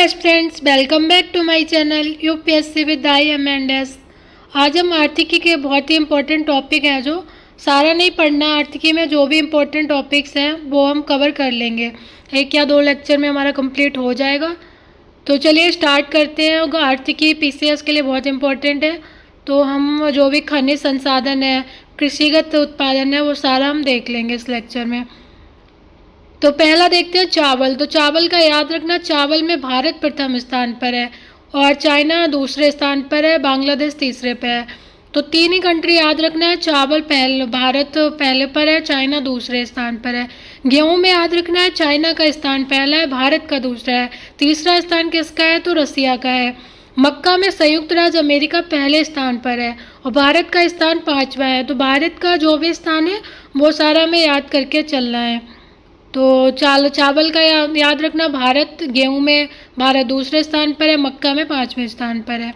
Aspirants, welcome back to my channel UPSC with IMNS। आज हम आर्थिकी के बहुत ही इम्पोर्टेंट टॉपिक है, जो सारा नहीं पढ़ना। आर्थिकी में जो भी इम्पोर्टेंट टॉपिक्स हैं वो हम कवर कर लेंगे, 1 या 2 लेक्चर में हमारा कंप्लीट हो जाएगा। तो चलिए स्टार्ट करते हैं। आर्थिकी PCS के लिए बहुत इम्पोर्टेंट है। तो हम जो भी खनिज संसाधन है, कृषिगत उत्पादन है, वो सारा हम देख लेंगे इस लेक्चर में। तो पहला देखते हैं चावल। तो चावल का याद रखना, चावल में भारत प्रथम स्थान पर है और चाइना दूसरे स्थान पर है, बांग्लादेश तीसरे पे है। तो 3 ही कंट्री याद रखना है। चावल पहले, भारत पहले पर है, चाइना दूसरे स्थान पर है। गेहूं में याद रखना है, चाइना का स्थान पहला है, भारत का दूसरा है। तीसरा स्थान किसका है? तो रसिया का है। मक्का में संयुक्त राज्य अमेरिका पहले स्थान पर है और भारत का स्थान 5वां है। तो भारत का जो भी स्थान है वो सारा हमें याद करके चलना है। तो चावल का याद रखना, भारत, गेहूं में भारत दूसरे स्थान पर है, मक्का में 5वें स्थान पर है।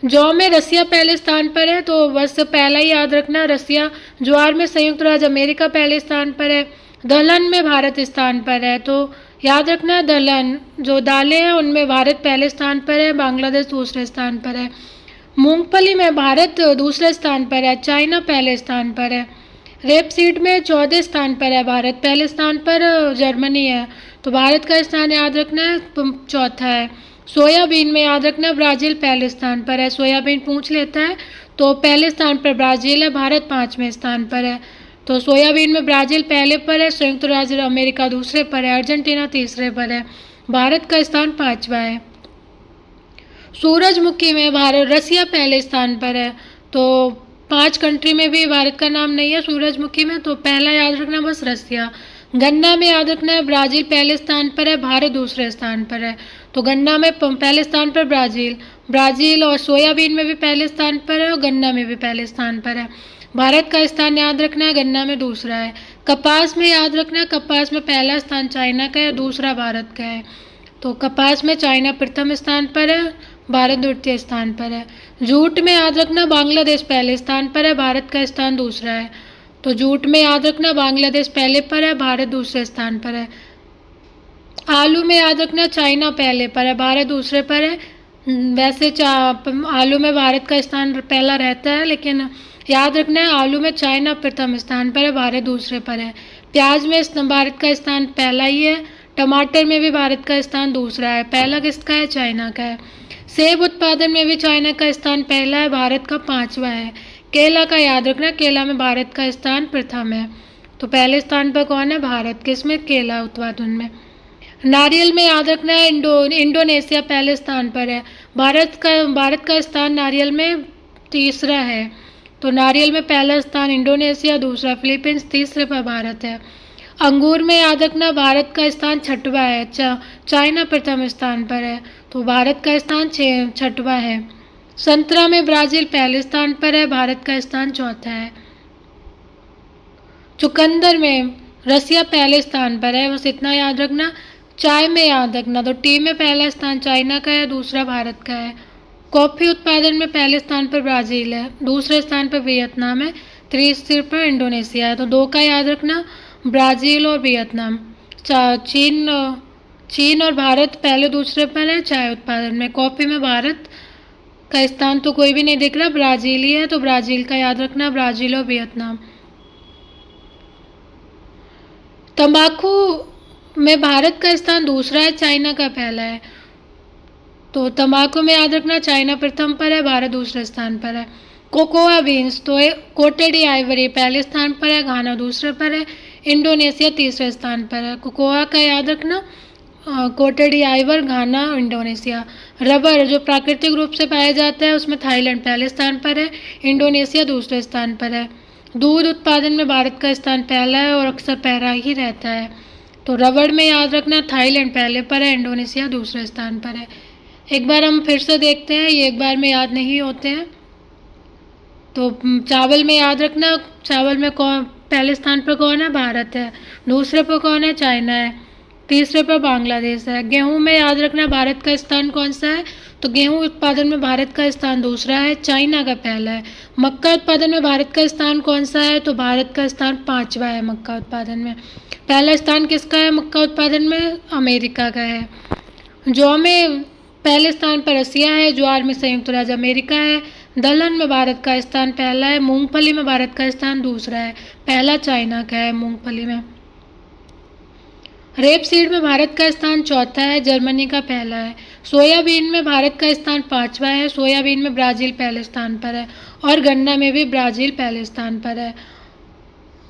जौ में रसिया पहले स्थान पर है, तो बस पहला ही याद रखना रसिया। ज्वार में संयुक्त राज्य अमेरिका पहले स्थान पर है। दलहन में भारत स्थान पर है, तो याद रखना दलहन जो दालें हैं उनमें भारत पहले स्थान पर है, बांग्लादेश दूसरे स्थान पर है। मूंगफली में भारत दूसरे स्थान पर है, चाइना पहले स्थान पर है। रेपसीड में 14 स्थान पर है, भारत पहले स्थान पर जर्मनी है। तो भारत का स्थान याद रखना है, चौथा है। सोयाबीन में याद रखना ब्राज़ील पहले स्थान पर है। सोयाबीन पूछ लेता है तो पहले स्थान पर ब्राज़ील है, भारत 5वें स्थान पर है। तो सोयाबीन में ब्राज़ील पहले पर है, संयुक्त राज्य अमेरिका दूसरे पर है, अर्जेंटीना तीसरे पर है, भारत का स्थान 5वां है। सूरजमुखी में भारत, रसिया पहले स्थान पर है। तो 5 कंट्री में भी भारत का नाम नहीं है सूरजमुखी में, तो पहला याद रखना बस रसिया। गन्ना में याद रखना है ब्राज़ील पहले स्थान पर है, भारत दूसरे स्थान पर है। तो गन्ना में पहले स्थान पर ब्राज़ील और सोयाबीन में भी पहले स्थान पर है और गन्ना में भी पहले स्थान पर है। भारत का स्थान याद रखना है, गन्ना में दूसरा है। कपास में याद रखना, कपास में पहला स्थान चाइना का है, दूसरा भारत का है। तो कपास में चाइना प्रथम स्थान पर है, भारत द्वितीय स्थान पर है। जूट में याद रखना बांग्लादेश पहले स्थान पर है, भारत का स्थान दूसरा है। तो जूट में याद रखना बांग्लादेश पहले पर है, भारत दूसरे स्थान पर है। आलू में याद रखना चाइना पहले पर है, भारत दूसरे पर है। वैसे आलू में भारत का स्थान पहला रहता है, लेकिन याद रखना है आलू में चाइना प्रथम स्थान पर है, भारत दूसरे पर है। प्याज में भारत का स्थान पहला ही है। टमाटर में भी भारत का स्थान दूसरा है, पहला किसका है? चाइना का है। सेब उत्पादन में भी चाइना का स्थान पहला है, भारत का 5वां है। केला का याद रखना, केला में भारत का स्थान प्रथम है। तो पहले स्थान पर कौन है? भारत। किसमें? केला उत्पादन में। नारियल में याद रखना है इंडोनेशिया पहले स्थान पर है, भारत का स्थान नारियल में तीसरा है। तो नारियल में पहला स्थान इंडोनेशिया, दूसरा फिलीपींस, तीसरे पर भारत है। अंगूर में याद रखना भारत का स्थान 6वां है, चाइना प्रथम स्थान पर है। तो भारत का स्थान 6वां है। संतरा में ब्राज़ील पहले स्थान पर है, भारत का स्थान 4था है। चुकंदर में रसिया पहले स्थान पर है, बस इतना याद रखना। चाय में याद रखना, तो टी में पहला स्थान चाइना का है, दूसरा भारत का है। कॉफ़ी उत्पादन में पहले स्थान पर ब्राज़ील है, दूसरे स्थान पर वियतनाम है, तीसरे पर इंडोनेशिया है। तो 2 का याद रखना, ब्राज़ील और वियतनाम। चीन और भारत पहले दूसरे पर है चाय उत्पादन में। कॉफ़ी में भारत का स्थान तो कोई भी नहीं दिख रहा, ब्राज़ील ही है, तो ब्राज़ील का याद रखना, ब्राज़ील और वियतनाम। तंबाकू में भारत का स्थान दूसरा है, चाइना का पहला है। तो तंबाकू में याद रखना चाइना प्रथम पर है, भारत दूसरे स्थान पर है। कोकोआ बीन्स, तो कोटेड आइवरी पहले स्थान पर है, घाना दूसरे पर है, इंडोनेशिया तीसरे स्थान पर है। कोकोआ का याद रखना, कोटेड आइवर, घाना, इंडोनेशिया। रबर जो प्राकृतिक रूप से पाया जाता है उसमें थाईलैंड पहले स्थान पर है, इंडोनेशिया दूसरे स्थान पर है। दूध उत्पादन में भारत का स्थान पहला है और अक्सर पहला ही रहता है। तो रबड़ में याद रखना थाईलैंड पहले पर है, इंडोनेशिया दूसरे स्थान पर है। एक बार हम फिर से देखते हैं, ये एक बार में याद नहीं होते हैं। तो चावल में याद रखना, चावल में कौन पहले स्थान पर कौन है? भारत है, दूसरे पर कौन है? चाइना है, तीसरे पर बांग्लादेश है। गेहूं में याद रखना भारत का स्थान कौन सा है? तो गेहूं उत्पादन में भारत का स्थान दूसरा है, चाइना का पहला है। मक्का उत्पादन में भारत का स्थान कौन सा है? तो भारत का स्थान 5वां है मक्का उत्पादन में। पहला स्थान किसका है मक्का उत्पादन में? अमेरिका का है। जौ में पहले स्थान पर रसिया है, ज्वार में संयुक्त राज्य अमेरिका है, दलहन में भारत का स्थान पहला है, मूंगफली में भारत का स्थान दूसरा है, पहला चाइना का है मूंगफली में। रेपसीड में भारत का स्थान चौथा है, जर्मनी का पहला है। सोयाबीन में भारत का स्थान पांचवा है, सोयाबीन में ब्राज़ील पहले स्थान पर है, और गन्ना में भी ब्राज़ील पहले स्थान पर है।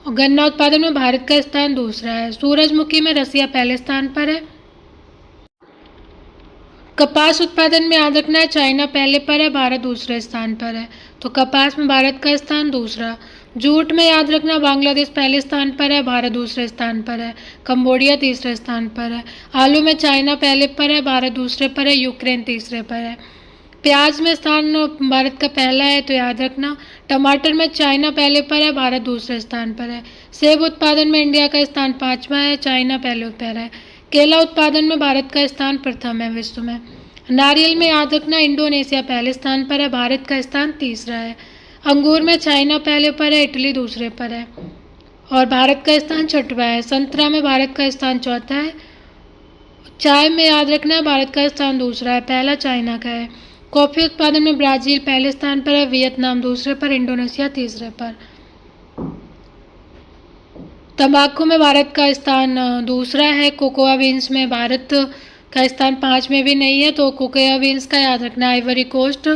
गन्ना उत्पादन में भारत का स्थान दूसरा है। सूरजमुखी में रसिया पहले स्थान पर है। कपास उत्पादन में याद रखना है, चाइना पहले पर है, भारत दूसरे स्थान पर है, तो कपास में भारत का स्थान दूसरा। जूट में याद रखना, बांग्लादेश पहले स्थान पर है, भारत दूसरे स्थान पर है, कंबोडिया तीसरे स्थान पर है। आलू में चाइना पहले पर है, भारत दूसरे पर है, यूक्रेन तीसरे पर है। प्याज में स्थान भारत का पहला है, तो याद रखना। टमाटर में चाइना पहले पर है, भारत दूसरे स्थान पर है। सेब उत्पादन में इंडिया का स्थान पाँचवा है, चाइना पहले पर है। केला उत्पादन में भारत का स्थान प्रथम है विश्व में। नारियल में याद रखना, इंडोनेशिया पहले स्थान पर है, भारत का स्थान तीसरा है। अंगूर में चाइना पहले पर है, इटली दूसरे पर है, और भारत का स्थान छठवां है। संतरा में भारत का स्थान चौथा है। चाय में याद रखना, भारत का स्थान दूसरा है, पहला चाइना का है। कॉफ़ी उत्पादन में ब्राज़ील पहले स्थान पर है, वियतनाम दूसरे पर, इंडोनेशिया तीसरे पर। तंबाकू में भारत का स्थान दूसरा है। कोकोआ बीन्स में भारत का स्थान 5 में भी नहीं है, तो कोकोआ बीन्स का याद रखना, आइवरी कोस्ट,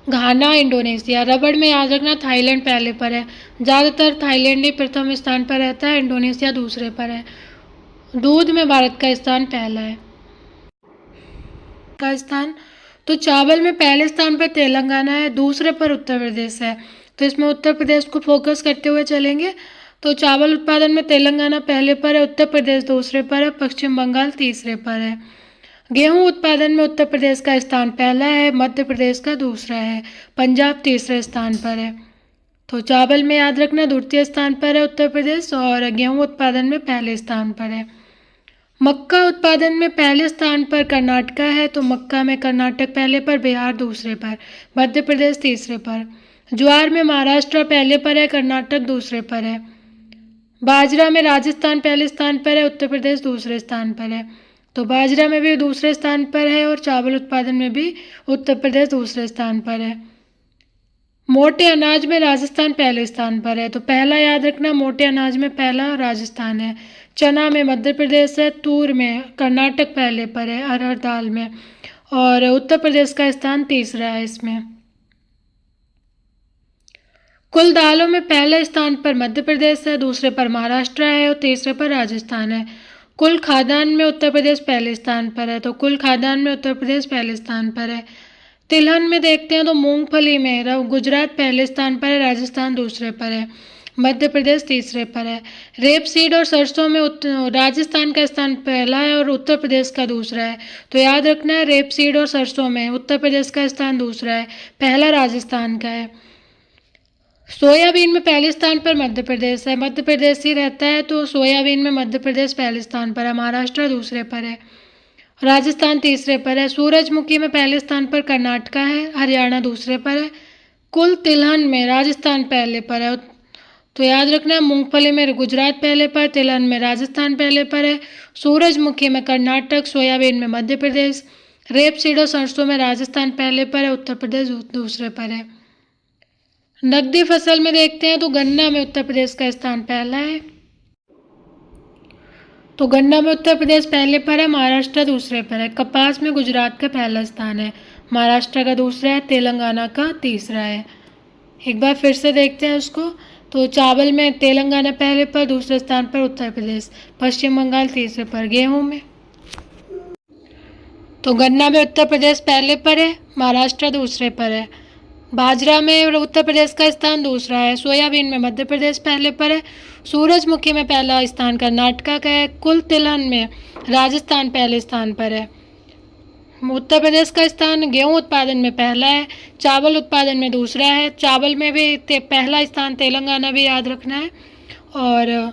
घाना, इंडोनेशिया। रबड़ में याद रखना, थाईलैंड पहले पर है, ज़्यादातर थाईलैंड ही प्रथम स्थान पर रहता है, इंडोनेशिया दूसरे पर है। दूध में भारत का स्थान पहला है। का स्थान तो चावल में पहले स्थान पर तेलंगाना है, दूसरे पर उत्तर प्रदेश है, तो इसमें उत्तर प्रदेश को फोकस करते हुए चलेंगे। तो चावल उत्पादन में तेलंगाना पहले पर है, उत्तर प्रदेश दूसरे पर है, पश्चिम बंगाल तीसरे पर है। गेहूं उत्पादन में उत्तर प्रदेश का स्थान पहला है, मध्य प्रदेश का दूसरा है, पंजाब तीसरे स्थान पर है। तो चावल में याद रखना, द्वितीय स्थान पर है उत्तर प्रदेश, और गेहूं उत्पादन में पहले स्थान पर है। मक्का उत्पादन में पहले स्थान पर कर्नाटका है, तो मक्का में कर्नाटक पहले पर, बिहार दूसरे पर, मध्य प्रदेश तीसरे पर। ज्वार में महाराष्ट्र पहले पर है, कर्नाटक दूसरे पर है। बाजरा में राजस्थान पहले स्थान पर है, उत्तर प्रदेश दूसरे स्थान पर है, तो बाजरा में भी दूसरे स्थान पर है, और चावल उत्पादन में भी उत्तर प्रदेश दूसरे स्थान पर है। मोटे अनाज में राजस्थान पहले स्थान पर है, तो पहला याद रखना, मोटे अनाज में पहला राजस्थान है। चना में मध्य प्रदेश है, तूर में कर्नाटक पहले पर है, अरहर दाल में, और उत्तर प्रदेश का स्थान तीसरा है इसमें। कुल दालों में पहले स्थान पर मध्य प्रदेश है, दूसरे पर महाराष्ट्र है, और तीसरे पर राजस्थान है। कुल खाद्यान्न में उत्तर प्रदेश पहले स्थान पर है, तो कुल खाद्यान्न में उत्तर प्रदेश पहले स्थान पर है। तिलहन में देखते हैं तो मूंगफली में गुजरात पहले स्थान पर है, राजस्थान दूसरे पर है, मध्य प्रदेश तीसरे पर है। रेपसीड और सरसों में राजस्थान का स्थान पहला है और उत्तर प्रदेश का दूसरा है, तो याद रखना है, रेपसीड और सरसों में उत्तर प्रदेश का स्थान दूसरा है, पहला राजस्थान का है। सोयाबीन में पहले स्थान पर मध्य प्रदेश है, मध्य प्रदेश ही रहता है, तो सोयाबीन में मध्य प्रदेश पहले स्थान पर है, महाराष्ट्र दूसरे पर है, राजस्थान तीसरे पर है। सूरजमुखी में पहले स्थान पर कर्नाटका है, हरियाणा दूसरे पर है। कुल तिलहन में राजस्थान पहले पर है, तो याद रखना, मूंगफली में गुजरात पहले पर, तिलहन में राजस्थान पहले पर है। सूरजमुखी में कर्नाटक, सोयाबीन में मध्य प्रदेश, रेपसीड और सरसों में राजस्थान पहले पर है, उत्तर प्रदेश दूसरे पर है। नकदी फसल में देखते हैं तो गन्ना में उत्तर प्रदेश का स्थान पहला है, तो गन्ना में उत्तर प्रदेश पहले पर है, महाराष्ट्र दूसरे पर है। कपास में गुजरात का पहला स्थान है, महाराष्ट्र का दूसरा है, तेलंगाना का तीसरा है। एक बार फिर से देखते हैं उसको, तो चावल में तेलंगाना पहले पर, दूसरे स्थान पर उत्तर प्रदेश, पश्चिम बंगाल तीसरे पर। गेहूं में तो गन्ना में उत्तर प्रदेश पहले पर है, महाराष्ट्र दूसरे पर है। बाजरा में उत्तर प्रदेश का स्थान दूसरा है। सोयाबीन में मध्य प्रदेश पहले पर है। सूरजमुखी में पहला स्थान कर्नाटका का है। कुल तिलहन में राजस्थान पहले स्थान पर है। उत्तर प्रदेश का स्थान गेहूं उत्पादन में पहला है, चावल उत्पादन में दूसरा है। चावल में भी पहला स्थान तेलंगाना भी याद रखना है। और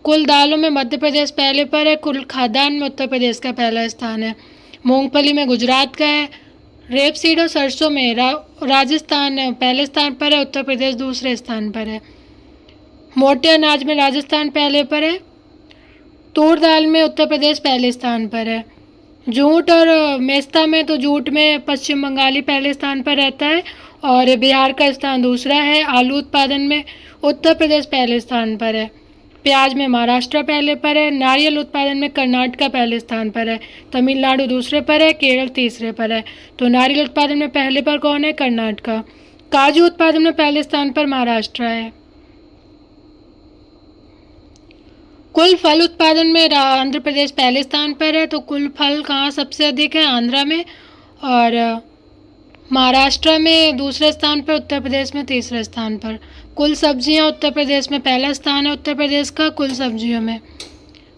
कुल दालों में मध्य प्रदेश पहले पर है। कुल खाद्यान्न में उत्तर प्रदेश का पहला स्थान है। मूंगफली में गुजरात का है। रेपसीड और सरसों में राजस्थान पहले स्थान पर है, उत्तर प्रदेश दूसरे स्थान पर है। मोटे अनाज में राजस्थान पहले पर है। तूर दाल में उत्तर प्रदेश पहले स्थान पर है। जूट और मेस्ता में, तो जूट में पश्चिम बंगाली पहले स्थान पर रहता है और बिहार का स्थान दूसरा है। आलू उत्पादन में उत्तर प्रदेश पहले स्थान पर है। प्याज में महाराष्ट्र पहले पर है। नारियल उत्पादन में कर्नाटक पहले स्थान पर है। तमिलनाडु दूसरे पर है। केरल तीसरे पर है। तो नारियल उत्पादन में पहले पर कौन है? कर्नाटक। काजू उत्पादन में पहले स्थान पर महाराष्ट्र है। कुल फल उत्पादन में आंध्र प्रदेश पहले स्थान पर है। तो कुल फल कहाँ सबसे अधिक है? आंध्रा में। और महाराष्ट्र में दूसरे स्थान पर, उत्तर प्रदेश में तीसरे स्थान पर। कुल सब्जियां उत्तर प्रदेश में पहला स्थान है उत्तर प्रदेश का कुल सब्जियों में।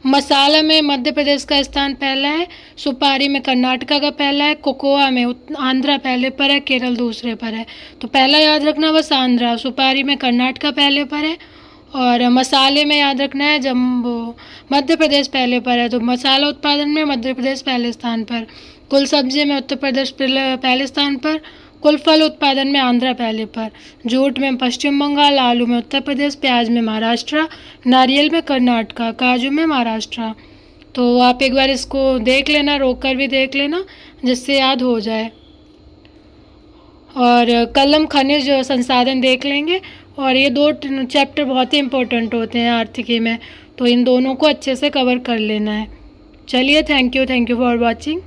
मसाला में मध्य प्रदेश का स्थान पहला है। सुपारी में कर्नाटका का पहला है। कोकोआ में आंध्रा पहले पर है, केरल दूसरे पर है। तो पहला याद रखना बस आंध्रा। सुपारी में कर्नाटका पहले पर है और मसाले में याद रखना है जम्बो मध्य प्रदेश पहले पर है। तो मसाला उत्पादन में मध्य प्रदेश पहले स्थान पर। कुल सब्जी में उत्तर प्रदेश पहले स्थान पर। कुल फल उत्पादन में आंध्रा पहले पर। जूट में पश्चिम बंगाल। आलू में उत्तर प्रदेश। प्याज में महाराष्ट्र। नारियल में कर्नाटका। काजू में महाराष्ट्र। तो आप एक बार इसको देख लेना, रोक कर भी देख लेना जिससे याद हो जाए। और कलम खनिज संसाधन देख लेंगे। और ये दो चैप्टर बहुत ही इम्पोर्टेंट होते हैं आर्थिकी में, तो इन दोनों को अच्छे से कवर कर लेना है। चलिए, थैंक यू फॉर वॉचिंग।